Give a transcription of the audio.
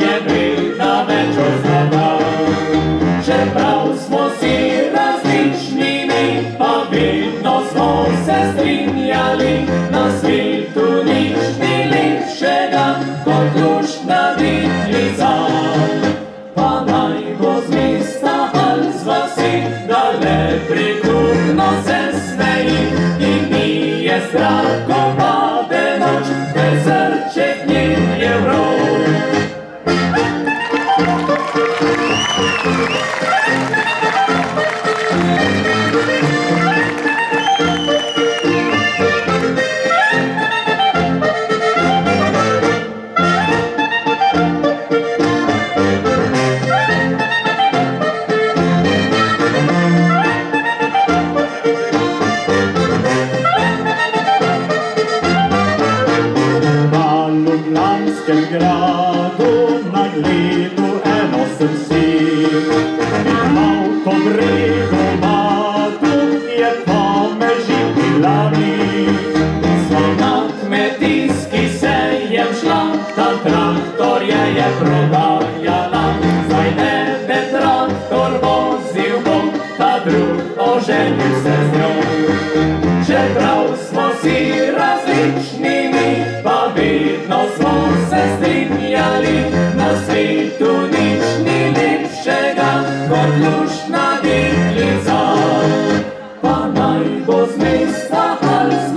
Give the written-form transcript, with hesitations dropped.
je vedno več oznaval. Čeprav smo si različnimi, pa vedno smo se strinjali, na svetu nič ni lepšega kot luštna deklica. Pa naj bo z mesta ali z vasi, da le prikrupno se smeji in mi je strah, ko pade noč, bezrček njen je vrov. V gradu na Glidu eno sem si, imel to brego matu, je pa me živila mi. Svoj na kmetijski sejem šla, ta traktor je prodajala, zdaj ene traktor vozil bo, ta drug oženil se z njo. Čeprav smo si različnimi, pa vedno smo se strinjali, na svetu nič ni lepšega kot luštna deklica. Pa naj bo z mesta ali z